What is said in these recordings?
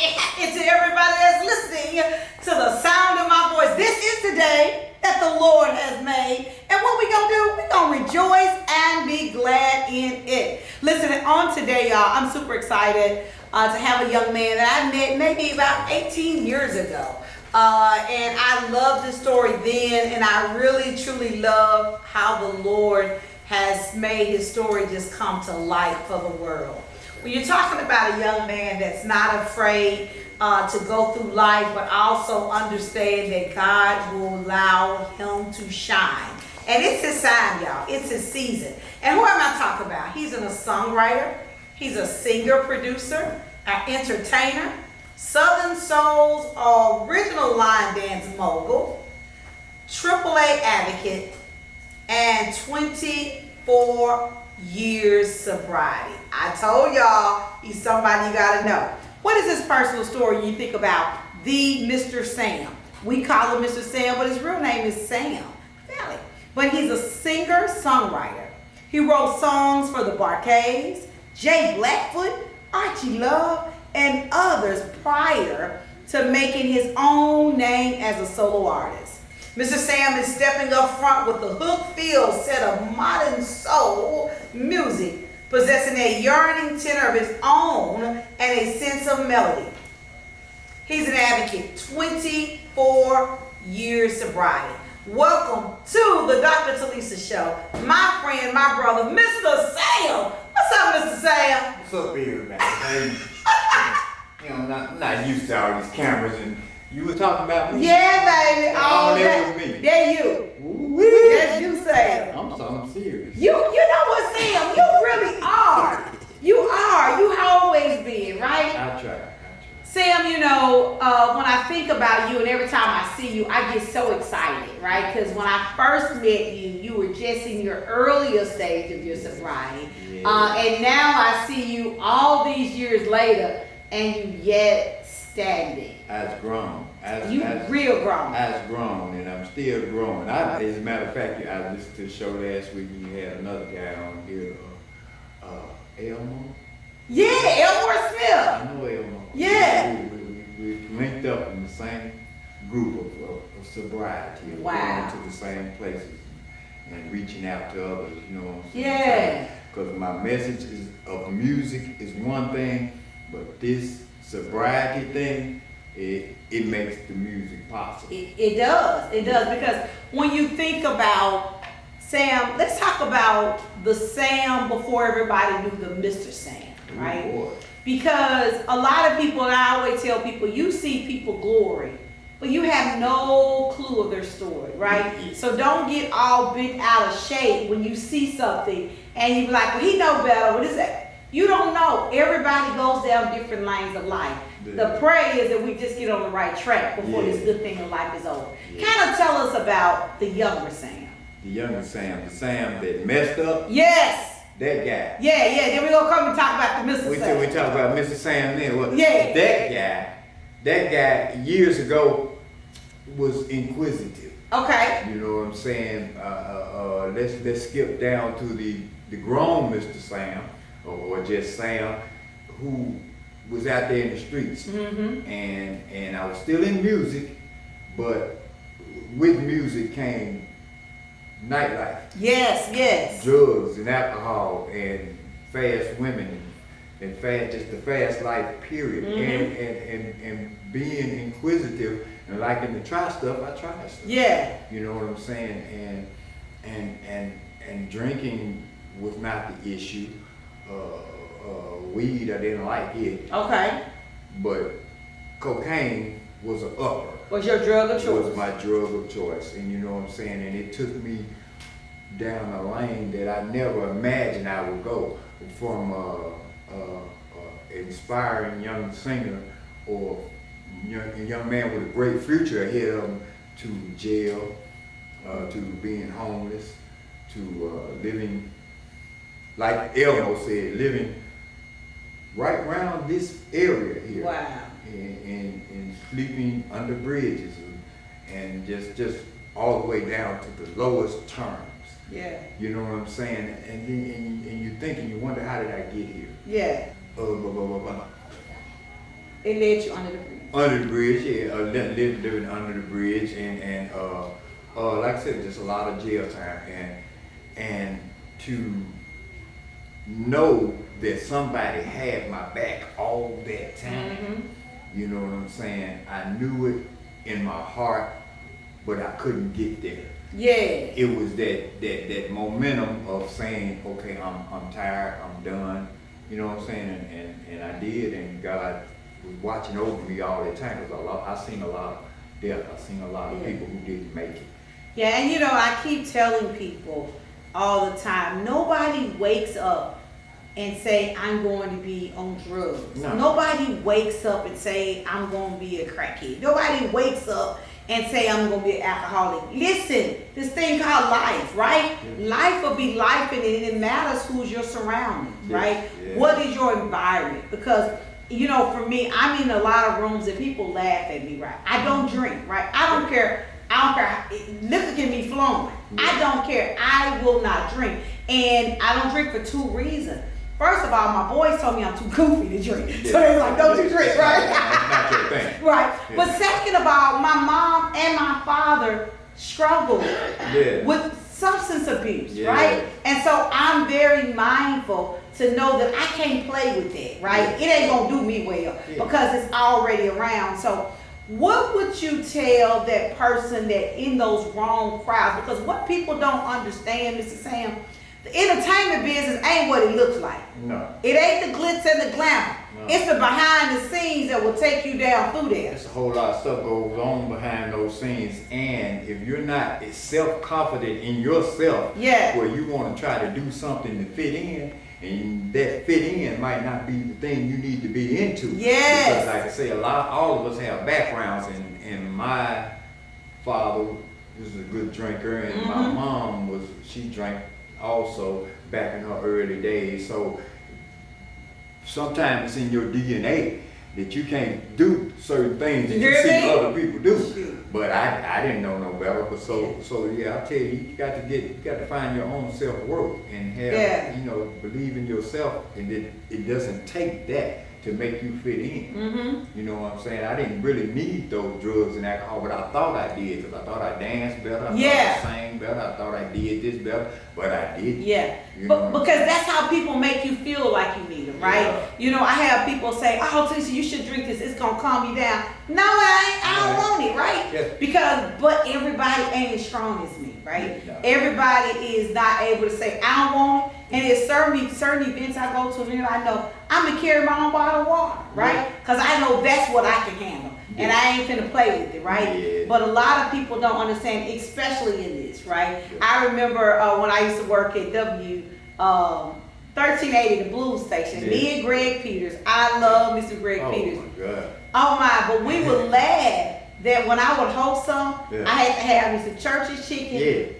And to everybody that's listening to the sound of my voice, this is the day that the Lord has made. And what we gonna do? We gonna rejoice and be glad in it. Listen, on today, y'all, I'm super excited to have a young man that I met maybe about 18 years ago. And I loved the story then, and I really, truly love how the Lord has made his story just come to light for the world. When you're talking about a young man that's not afraid to go through life, but also understand that God will allow him to shine. And it's his time, y'all. It's his season. And who am I talking about? He's a songwriter. He's a singer, producer, an entertainer, Southern Soul's original line dance mogul, AAA advocate, and 24 years sobriety. I told y'all he's somebody you gotta know. What is his personal story when you think about the Mr. Sam? We call him Mr. Sam, but his real name is Sam Valley. But he's a singer, songwriter. He wrote songs for the Barcades, Jay Blackfoot, Archie Love, and others prior to making his own name as a solo artist. Mr. Sam is stepping up front with a hook-filled set of modern soul music, possessing a yearning tenor of his own and a sense of melody. He's an advocate, 24 years sobriety. Welcome to the Dr. Telisa Show. My friend, my brother, Mr. Sam. What's up, Mr. Sam? What's up, everybody? You know, I'm not used to all these cameras, and you were talking about me? Yeah, baby. Oh, that was me. There you. That's you, Sam. I'm serious. You know what, Sam? You really are. You are. You always been, right? I try. Sam, you know, when I think about you and every time I see you, I get so excited, right? Because when I first met you, you were just in your earlier stage of your sobriety. Yeah. And now I see you all these years later, and you yet standing. I've grown. Real grown. I've grown, and I'm still growing. As a matter of fact, I listened to the show last week, and you had another guy on here, Elmo. Yeah, Elmore Smith. I know Elmo. Yeah. We linked up in the same group of sobriety. Wow. Going to the same places and reaching out to others, you know what I'm saying? Yeah. Because my message of music is one thing, but this sobriety thing, it makes the music possible. It does. It does. Because when you think about Sam, let's talk about the Sam before everybody knew the Mr. Sam, right? Boy. Because a lot of people, and I always tell people, you see people glory, but you have no clue of their story, right? So don't get all bent out of shape when you see something and you be like, well, he know better. What is that? You don't know. Everybody goes down different lanes of life. The prayer is that we just get on the right track before this good thing of life is over. Kind of tell us about the younger Sam. The younger Sam, the Sam that messed up. Yes. That guy. Yeah. Then we're going to come and talk about the Mr. Sam. We talk about Mr. Sam then. Well, Yeah. That guy years ago was inquisitive. Okay. You know what I'm saying? Let's skip down to the grown Mr. Sam, or just Sam, who was out there in the streets. Mm-hmm. And I was still in music, but with music came nightlife. Yes. Drugs and alcohol and fast women and just the fast life period. Mm-hmm. And being inquisitive and liking to try stuff, I tried stuff. Yeah. You know what I'm saying? And drinking was not the issue. Weed, I didn't like it. Okay. But cocaine was an upper. Was your drug of choice? Was my drug of choice. And you know what I'm saying? And it took me down a lane that I never imagined I would go, from inspiring young singer or young man with a great future ahead of him, to jail, to being homeless, to living, like Elmo said, living right around this area here. Wow. And sleeping under bridges and just all the way down to the lowest terms. Yeah. You know what I'm saying? And you think and you wonder, how did I get here? Yeah. It led you under the bridge. Under the bridge, yeah. Living under the bridge, and like I said, just a lot of jail time, and to know that somebody had my back all that time. Mm-hmm. You know what I'm saying? I knew it in my heart, but I couldn't get there. Yeah. It was that momentum of saying, okay, I'm tired, I'm done. You know what I'm saying? And I did, and God was watching over me all the time, because I seen a lot of death. I seen a lot of people who didn't make it. Yeah, and you know, I keep telling people all the time, nobody wakes up and say, I'm going to be on drugs. No. Nobody wakes up and say, I'm going to be a crackhead. Nobody wakes up and say, I'm going to be an alcoholic. Listen, this thing called life, right? Yeah. Life will be life, and it matters who's your surroundings, right? Yeah. What is your environment? Because, you know, for me, I'm in a lot of rooms and people laugh at me, right? I don't drink, right? I don't care. Liquor can be flowing. Yeah. I don't care. I will not drink. And I don't drink for two reasons. First of all, my boys told me I'm too goofy to drink. Yeah. So they were like, don't you drink, right? That's not your thing. Right. Yeah. But second of all, my mom and my father struggled with substance abuse, right? And so I'm very mindful to know that I can't play with it, right? It ain't gonna do me well because it's already around. So what would you tell that person that in those wrong crowds? Because what people don't understand, Mr. Sam, the entertainment business ain't what it looks like. No. It ain't the glitz and the glamour. No. It's the behind the scenes that will take you down through there. There's a whole lot of stuff goes on behind those scenes, and if you're not self-confident in yourself, where you want to try to do something to fit in, and that fit in might not be the thing you need to be into. Yes. Because like I say, all of us have backgrounds, and my father was a good drinker, and my mom she drank also back in her early days. So sometimes it's in your DNA that you can't do certain things that you see other people do. But I didn't know no better. But so yeah, I tell you, you got to find your own self-worth and have believe in yourself, and it doesn't take that to make you fit in. You know what I'm saying? I didn't really need those drugs and alcohol, but I thought I did, because I thought I danced better, I thought I sang better, I thought I did this better, but I didn't. Yeah, but because that's how people make you feel like you need them, right? Yeah. You know, I have people say, oh, Telisa, you should drink this, it's gonna calm you down. No, I don't want it, right? Yeah. But everybody ain't as strong as me, right? No. Everybody is not able to say, I don't want it. And it's certain events I go to, I know I'm gonna carry my own bottle of water, right? Because I know that's what I can handle. And I ain't finna play with it, right? Yeah. But a lot of people don't understand, especially in this, right? Yeah. I remember when I used to work at 1380, the blues station. Yeah. Me and Greg Peters. I love Mr. Greg Peters. Oh my God. Oh my, but we would laugh that when I would host some, I had to have Mr. Church's chicken,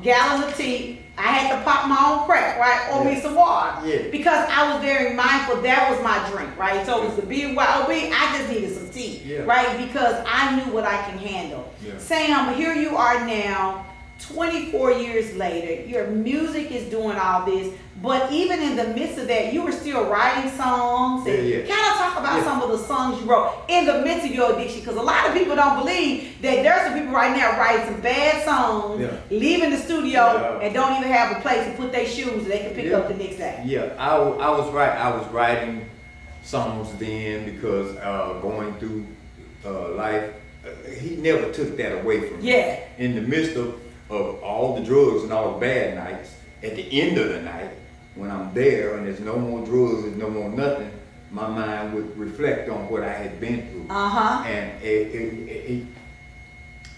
gallons of tea. I had to pop my own crack, right? Or me some water. Yeah. Because I was very mindful that was my drink, right? So it was the BYOB, I just needed some tea, right? Because I knew what I can handle. Yeah. Sam, here you are now, 24 years later, your music is doing all this, but even in the midst of that, you were still writing songs. And kind of talk about some of the songs you wrote in the midst of your addiction, because a lot of people don't believe that there's some people right now writing some bad songs, leaving the studio, and don't even have a place to put their shoes so they can pick up the next day. Yeah, I was writing songs then, because going through life, he never took that away from me. Yeah. In the midst of all the drugs and all the bad nights, at the end of the night, when I'm there and there's no more drugs and no more nothing, my mind would reflect on what I had been through. And it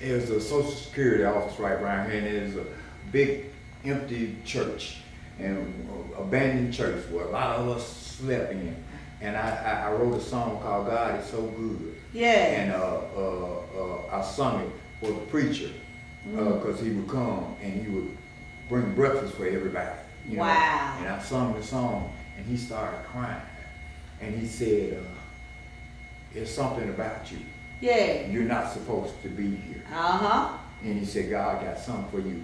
was a Social Security office right around here, and there's a big empty church, and abandoned church where a lot of us slept in. And I wrote a song called God Is So Good. Yeah. And I sung it for the preacher. Because he would come and he would bring breakfast for everybody. You know? And I sung the song, and he started crying. And he said, "There's something about you. Yeah. You're not supposed to be here." And he said, "God got something for you."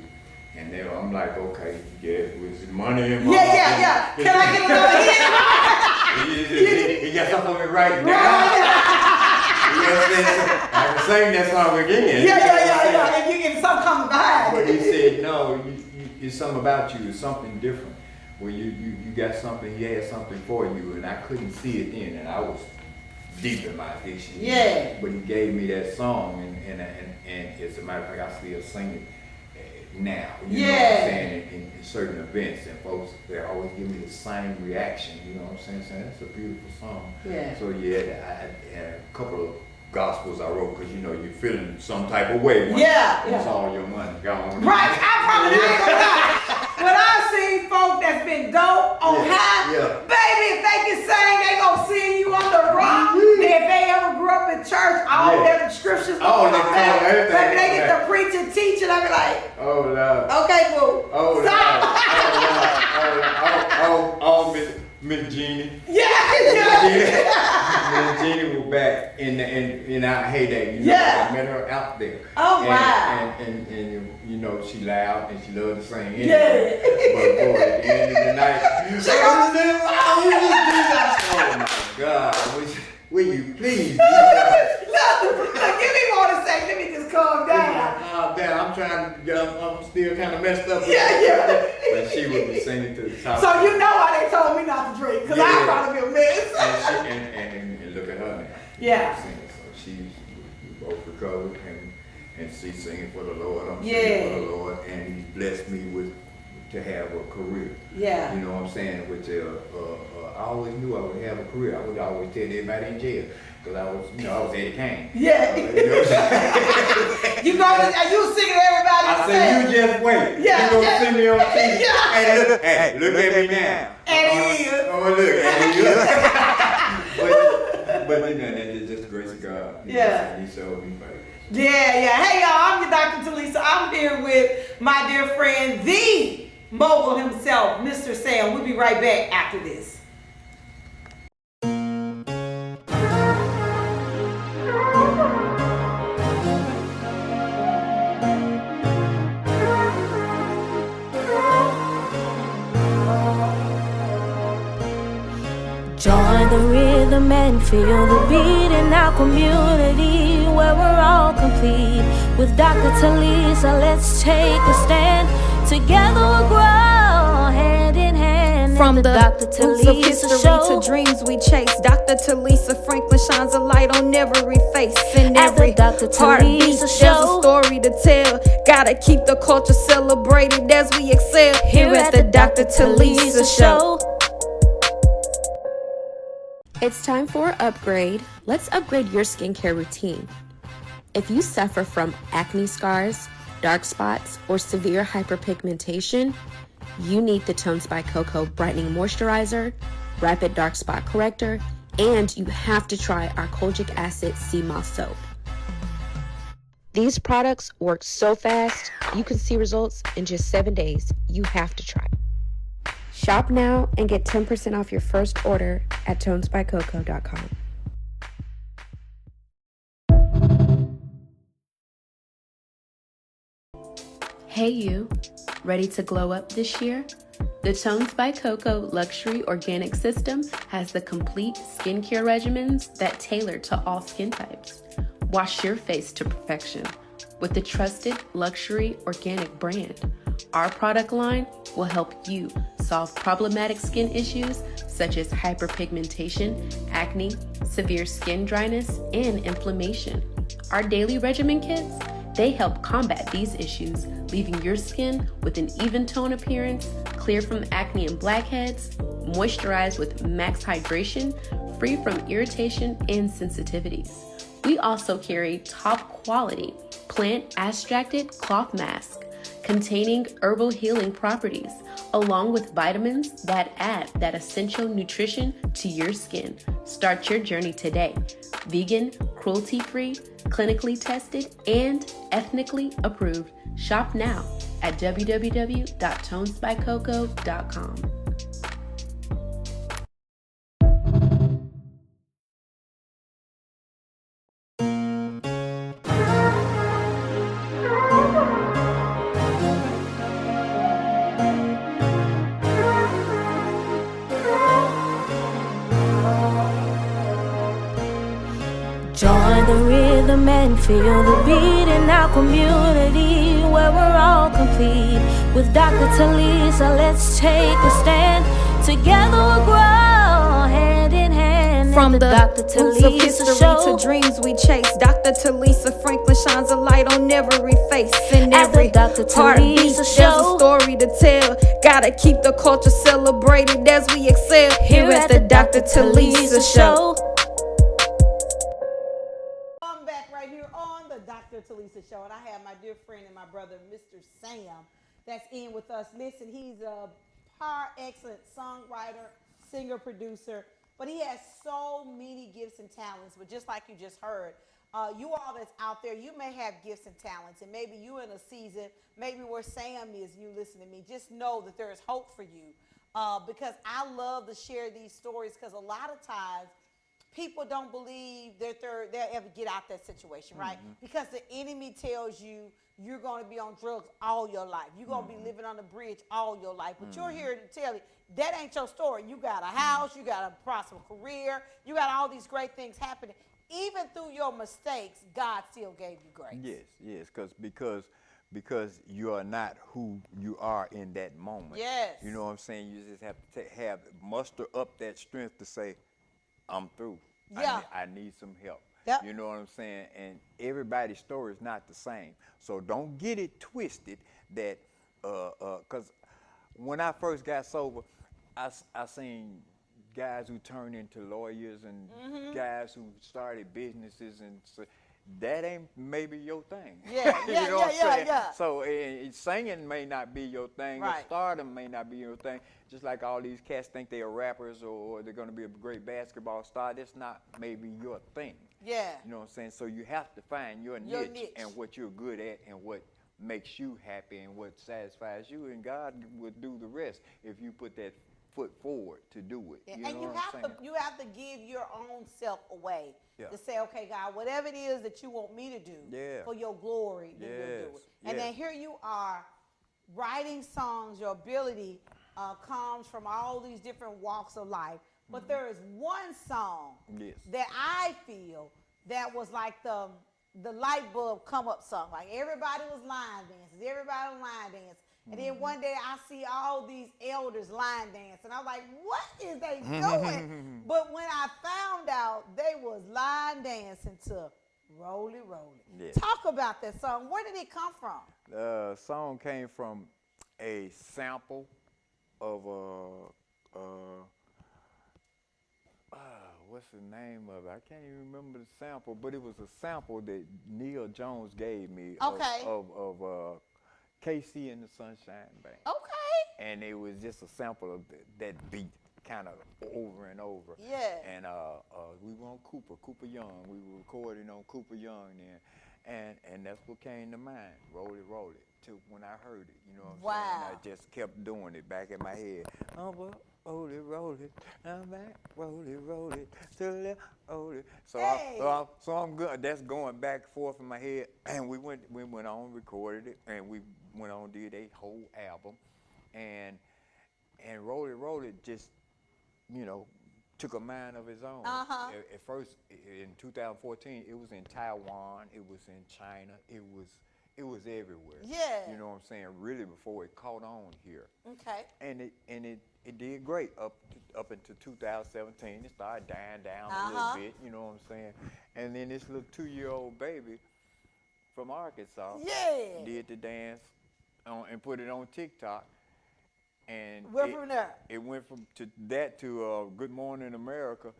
And then I'm like, okay, with the money in my Can I get another hit? He got something for me right now. I can sing that song again. Yeah. And you get something coming behind But it. he said, no, it's something about you. It's something different. Where you got something, he had something for you, and I couldn't see it then, and I was deep in my addiction. Yeah. But he gave me that song, and as a matter of fact, I still sing it now. You know what I'm saying? In certain events, and folks, they always give me the same reaction. You know what I'm saying? That's a beautiful song. Yeah. So yeah, I had a couple of gospels I wrote because you're feeling some type of way when it's all your money gone. Right. I probably ain't gonna lie. When I see folk that's been dope on high, baby, if they can sing, they gonna sing you on the rock. If they ever grew up in church, all their scriptures. Baby, they get to preach and teach, and I be like, oh Lord. Okay, boo. Oh Stop. Oh, Miss Jeannie. Miss Jeannie was back in our heyday. I met her out there. Oh, wow. And she loud and she loved to sing. Anyway. But boy, at the end of the night, oh my God, will you please? Look, give me more to say. Let me just calm down. I'm still kind of messed up. But she would be singing to the top. So you know why they told me not to drink, because I'd probably be a mess. And look at her now. Yeah. So we both recovered and she's singing for the Lord. I'm singing for the Lord, and He blessed me to have a career. Yeah. You know what I'm saying? Which I always knew I would have a career. I would always tell everybody in jail. Because I was Eddie Kane. Yeah. You know what I'm saying? You singing to everybody. I said, you just wait. Yeah, You gonna see me on TV. Hey, look at me now. And he is. Oh, look. And he is. but that's just the grace of God. He showed me favor. Yeah. Hey, y'all, I'm your Dr. Telisa. I'm here with my dear friend, the mogul himself, Mr. Sam. We'll be right back after this. Join the rhythm and feel the beat in our community where we're all complete. With Dr. Telisa, let's take a stand. Together we'll grow hand in hand. From the Dr. roots of Telisa history Show to dreams we chase, Dr. Telisa Franklin shines a light on every face and At the every Dr. heartbeat. Telisa There's Show. a story to tell. Gotta keep the culture celebrated as we excel here at the Dr. Telisa Show. It's time for an upgrade. Let's upgrade your skincare routine. If you suffer from acne scars, dark spots, or severe hyperpigmentation, you need the Tones by Coco Brightening Moisturizer, Rapid Dark Spot Corrector, and you have to try our Kojic Acid Sea Moss Soap. These products work so fast, you can see results in just 7 days. You have to try. Shop now and get 10% off your first order at tonesbycoco.com. Hey you, ready to glow up this year? The Tones by Coco Luxury Organic System has the complete skincare regimens that tailor to all skin types. Wash your face to perfection with the trusted luxury organic brand. Our product line will help you solve problematic skin issues such as hyperpigmentation, acne, severe skin dryness, and inflammation. Our daily regimen kits, they help combat these issues, leaving your skin with an even tone appearance, clear from acne and blackheads, moisturized with max hydration, free from irritation and sensitivities. We also carry top quality plant extracted cloth mask containing herbal healing properties, along with vitamins that add that essential nutrition to your skin. Start your journey today. Vegan, cruelty-free, clinically tested, and ethnically approved. Shop now at www.tonesbycoco.com. Join the rhythm and feel the beat in our community where we're all complete. With Dr. Telisa, let's take a stand. Together we'll grow hand in hand. From the Dr. roots of Telisa history Show. to dreams we chase, Dr. Talisa Franklin shines a light on every face. In At the every Dr. heartbeat, Telisa there's Show. a story to tell. Gotta keep the culture celebrated as we excel. Here at the Dr. Telisa Show. I'm back right here on the Dr. Telisa Show, and I have my dear friend and my brother, Mr. Sam, that's in with us. Listen, he's a par excellent songwriter, singer, producer, but he has so many gifts and talents. But just like you just heard, you all that's out there, you may have gifts and talents, and maybe you're in a season, maybe where Sam is, you listen to me, just know that there is hope for you, because I love to share these stories, because a lot of times, people don't believe that they'll ever get out that situation, right? Because the enemy tells you you're going to be on drugs all your life. You're going to be living on the bridge all your life. But you're here to tell you that ain't your story. You got a house, you got a prosperous career, you got all these great things happening. Even through your mistakes, God still gave you grace. Yes, because you are not who you are in that moment. Yes. You know what I'm saying? You just have to muster up that strength to say, I'm through. Yeah. I need some help. Yep. You know what I'm saying? And everybody's story is not the same. So don't get it twisted that, because when I first got sober, I seen guys who turned into lawyers and guys who started businesses, and so that ain't maybe your thing. Yeah, You know what I'm saying? yeah. So singing may not be your thing, or Right. stardom may not be your thing. Just like all these cats think they are rappers or they're going to be a great basketball star. That's not maybe your thing. Yeah. You know what I'm saying? So you have to find your niche and what you're good at and what makes you happy and what satisfies you, and God will do the rest if you put that foot forward to do it. Yeah, You and know you what I'm have saying? to give your own self away Yeah. to say, okay, God, whatever it is that you want me to do for your glory, then you'll do it. And then here you are writing songs. Your ability comes from all these different walks of life. But there is one song that I feel that was like the light bulb come up song. Like everybody was line dancing, everybody was line dancing. And then one day I see all these elders line dancing. I'm like, what is they doing? But when I found out they was line dancing to Roll It, Roll It. Yeah. Talk about that song. Where did it come from? The song came from a sample of what's the name of it? I can't even remember the sample, but it was a sample that Neil Jones gave me of KC and the Sunshine Band. Okay. And it was just a sample of that beat kind of over and over. Yeah. And we were on Cooper Young. We were recording on Cooper Young then. And that's what came to mind. Roll it, roll it. To when I heard it, you know what I'm saying? I just kept doing it back in my head. Roll it, I'm back, roll it, to the left, roll it. So I'm good. That's going back and forth in my head. And we went on, recorded it, and we went on, did a whole album. And Roll It just, took a mind of its own. At first, in 2014, it was in Taiwan, it was in China, it was everywhere. Yeah. You know what I'm saying? Really before it caught on here. Okay. And it did great up until 2017. It started dying down a little bit, you know what I'm saying? And then this little 2-year-old baby from Arkansas did the dance and put it on TikTok. And it went from that to Good Morning America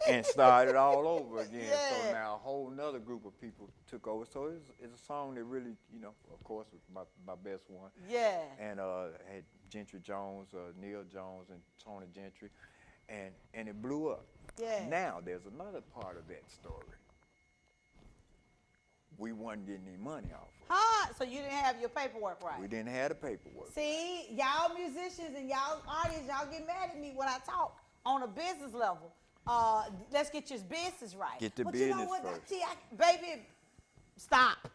and started all over again. So now a whole nother group of people took over. So it's a song that really, of course, was my best one. Yeah. And had Gentry Jones, Neil Jones, and Tony Gentry. And it blew up. Yeah. Now there's another part of that story. We wasn't getting any money off of it. So you didn't have your paperwork right? We didn't have the paperwork. See, y'all musicians and y'all artists, y'all get mad at me when I talk on a business level. Let's get your business right. Get the but business you know what? first. See, baby, stop.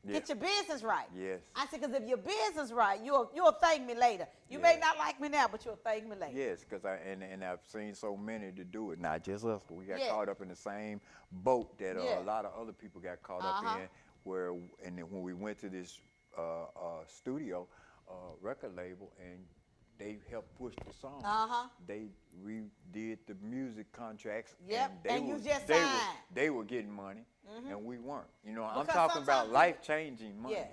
Get your business right. Yes. I said, because if your business right, you'll thank me later. You may not like me now, but you'll thank me later. Yes, because I've seen so many to do it, not just us. We got Yeah. caught up in the same boat that Yeah. a lot of other people got caught up in. And then when we went to this studio record label, and they helped push the song. They redid the music contracts. Yep, and you just they signed. They were getting money, and we weren't. You know, I'm Because talking about sometimes life-changing money. Yeah,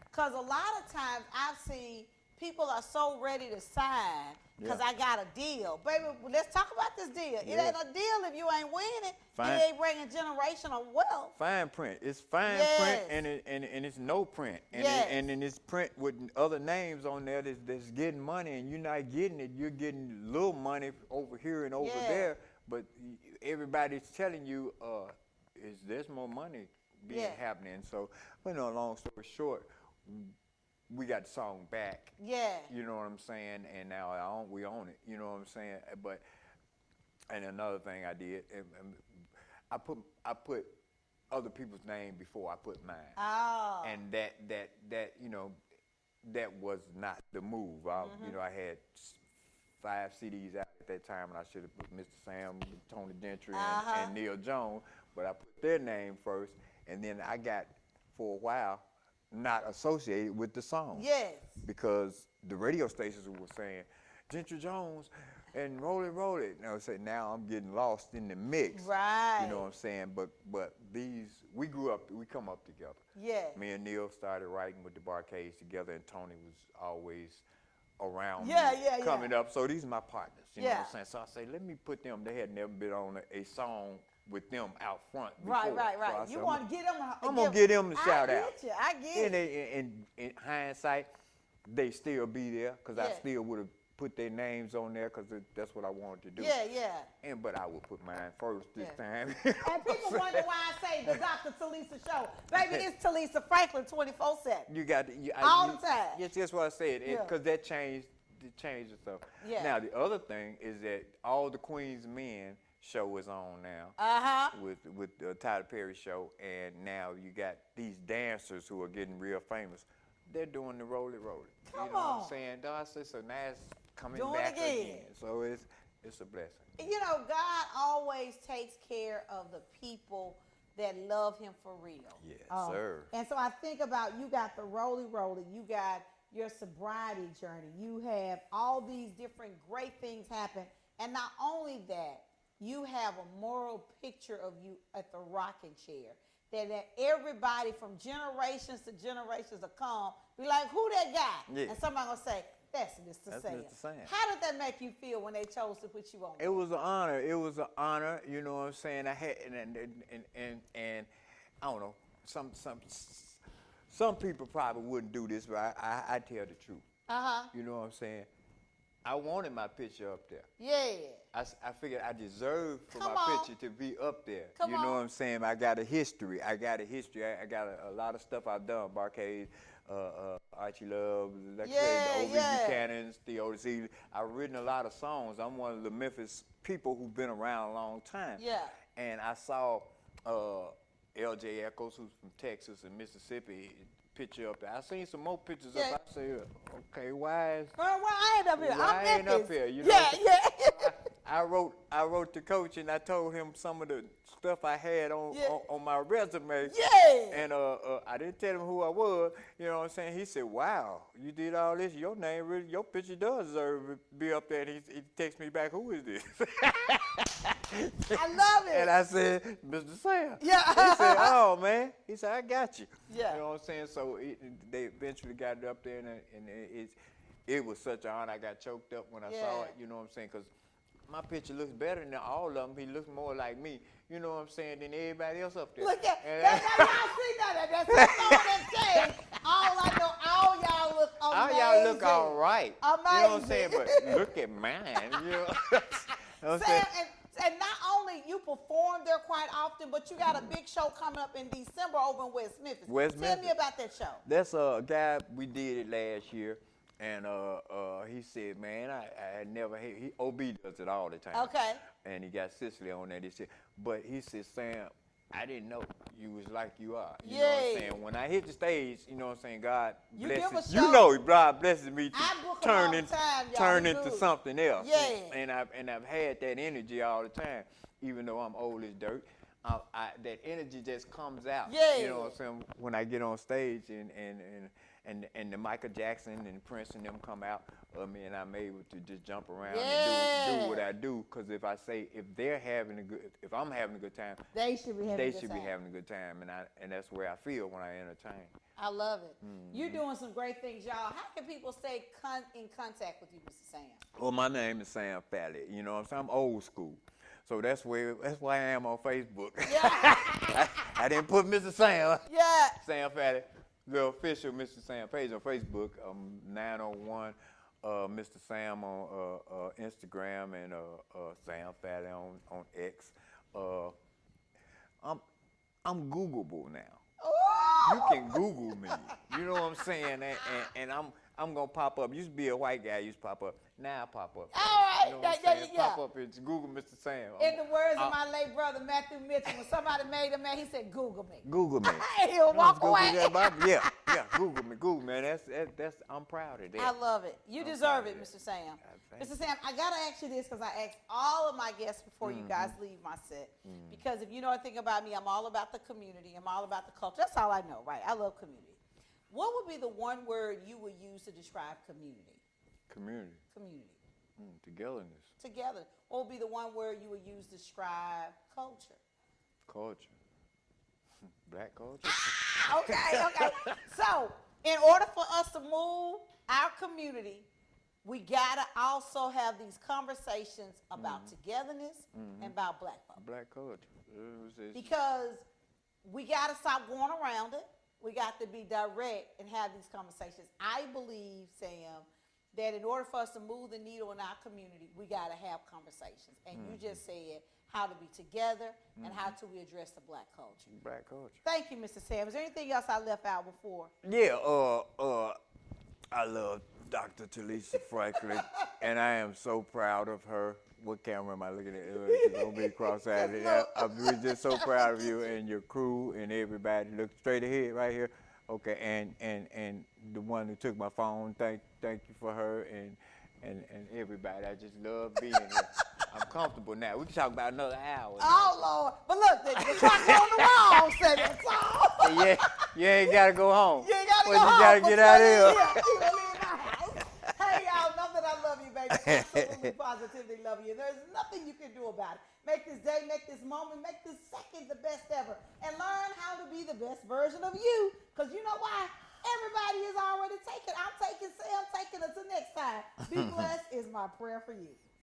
because a lot of times I've seen people are so ready to sign because Yeah. I got a deal. Baby, let's talk about this deal. It Yeah. ain't a deal if you ain't winning. Fine. It ain't bringing generational wealth. Fine print. It's fine Yes. print, and it's no print. And Yes. and then it's print with other names on there that's getting money, and you're not getting it. You're getting little money over here and over Yeah. there, but everybody's telling you, there's more money being Yeah. happening. So, long story short, we got the song back. Yeah. You know what I'm saying? And now we own it. You know what I'm saying? But and another thing I did, I put other people's name before I put mine. Oh. And that was not the move. I had 5 CDs out at that time, and I should have put Mr. Sam, Tony Gentry, and Neil Jones, but I put their name first, and then I got, for a while, not associated with the song. Yes. Because the radio stations were saying, Gentry Jones and Roll It, Roll It. And I would say, now I'm getting lost in the mix. Right. You know what I'm saying? But we grew up, we come up together. Yeah. Me and Neil started writing with the Barcades together, and Tony was always around Yeah, me yeah, coming yeah. up. So these are my partners. You know Yeah. what I'm saying? So I say, let me put them. They had never been on a song with them out front before. Right. So I You said, want to get them. I'm going to give them a shout out. I get you. And in hindsight, they still be there because I Yeah. still would have put their names on there because that's what I wanted to do. Yeah. But I would put mine first this Yeah. time. And people wonder why I say the Dr. Telisa Show. Baby, it's Telisa Franklin 24/7. You got All the time. Yes, that's what I said. Yeah. Because that changed the stuff. Yeah. Now the other thing is that all the Queen's Men show is on now. With the Tyler Perry show, and now you got these dancers who are getting real famous. They're doing the Roll It, Roll It. Come you know what on. I'm saying? I said, so now it's coming Doing back again. So it's a blessing. You know, God always takes care of the people that love him for real. Yes, sir. And so I think about, you got the roly, you got your sobriety journey, you have all these different great things happen. And not only that, you have a moral picture of you at the rocking chair. That everybody from generations to generations will come, be like, who that guy? Yeah. And somebody gonna say, that's Mr. Sam. Mr. Sam. How did that make you feel when they chose to put you on? It was an honor. It was an honor. You know what I'm saying? I had and I don't know. Some people probably wouldn't do this, but I tell the truth. You know what I'm saying? I wanted my picture up there. Yeah. I figured I deserved for Come my on. picture to be up there. Come you know on. what I'm saying? I got a history. I got a lot of stuff I've done. Barcade, Archie Love, like Yeah, the O.B. yeah. Buchanan's, Theodore. I've written a lot of songs. I'm one of the Memphis people who've been around a long time. Yeah. And I saw L.J. Echoes, who's from Texas and Mississippi, picture up there. I seen some more pictures Yeah. up. I said, okay, why is Well, I ain't up here. why I I'm ain't up Memphis. here? You know Yeah, what I'm yeah. I wrote the coach, and I told him some of the stuff I had on Yeah. on my resume. Yeah. And I didn't tell him who I was. You know what I'm saying? He said, "Wow, you did all this. Your name, really, your picture does deserve to be up there." And he texted me back, "Who is this?" I love it. And I said, "Mr. Sam." Yeah. He said, "Oh man." He said, "I got you." Yeah. You know what I'm saying? So they eventually got it up there, and it was such an honor. I got choked up when I saw Yeah. it. You know what I'm saying? Because my picture looks better than all of them. He looks more like me. You know what I'm saying? Than everybody else up there. Look at And that. Y'all see that? That's that saying. All I know, all y'all look all amazing. y'all look all right. Amazing. You know what I'm saying? But look at mine. You know what I'm saying? Sam, and not only you perform there quite often, but you got a big show coming up in December over in West Memphis. West Tell me Memphis. about that show. That's a guy, we did it last year, and he said, man, I never, OB does it all the time. Okay. And he got Cicely on that. He said, but he said, Sam, I didn't know you was like you are. You Yeah. know what I'm saying? When I hit the stage, you know what I'm saying, God You give a blesses. show. You know God blesses me to I book 'em turn all the into time, y'all. turn He into good. something else. Yeah. And I've had that energy all the time, even though I'm old as dirt. That energy just comes out. Yeah. You know what I'm saying? When I get on stage and the Michael Jackson and Prince and them come out of me, and I'm able to just jump around and do what I do. Because if I'm having a good time, They should be having a good time, and that's where I feel when I entertain. I love it. You're doing some great things, y'all. How can people stay in contact with you, Mr. Sam? Well, my name is Sam Falley. You know what I'm saying? I'm old school. So that's why I am on Facebook. Yeah. I didn't put Mr. Sam. Yeah. Sam Falley, the official Mr. Sam page on Facebook. 901 Mr. Sam on Instagram and Sam Falley on X. I'm Googleable now. Ooh. You can Google me. You know what I'm saying? And I'm gonna pop up. Used to be a white guy. Used to pop up. Now I pop up. All right. You know what I'm saying? Pop up. It's Google Mr. Sam. In the words of my late brother Matthew Mitchell, when somebody made him mad, he said, "Google me." Google me. He'll walk away. Yeah. Google me. Google me. That's. I'm proud of that. I love it. You deserve it, Mr. Sam. Mr. Sam, I gotta ask you this because I ask all of my guests before you guys leave my set. Because if you know anything about me, I'm all about the community. I'm all about the culture. That's all I know, right? I love community. What would be the one word you would use to describe community? Community. Community. Togetherness. Together. What would be the one word you would use to describe culture? Culture. Black culture. Okay. So, in order for us to move our community, we gotta also have these conversations about togetherness and about black folk. Black culture. Because we gotta stop going around it. We got to be direct and have these conversations. I believe, Sam, that in order for us to move the needle in our community, we got to have conversations. And you just said how to be together and how to we address the black culture. Black culture. Thank you, Mr. Sam. Is there anything else I left out before? Yeah. I love Dr. Telisa Franklin, and I am so proud of her. What camera am I looking at? Don't be cross-eyed. I'm just so proud of you and your crew and everybody. Look straight ahead right here. Okay, and the one who took my phone, thank you for her and everybody. I just love being here. I'm comfortable now. We can talk about another hour. Oh, Lord. But look, the clock on the wall said it's all. Yeah, you ain't got to go home. You ain't got to but go home. You got to get out of here. You gonna leave my house. Hey, y'all, know that I love you, baby. Absolutely, positively love you. There's nothing you can do about it. Make this day, make this moment, make this second the best ever. And learn how to be the best version of you. Because you know why? Everybody is already taken. I'm taking Sam, taking it to next time. Be blessed is my prayer for you.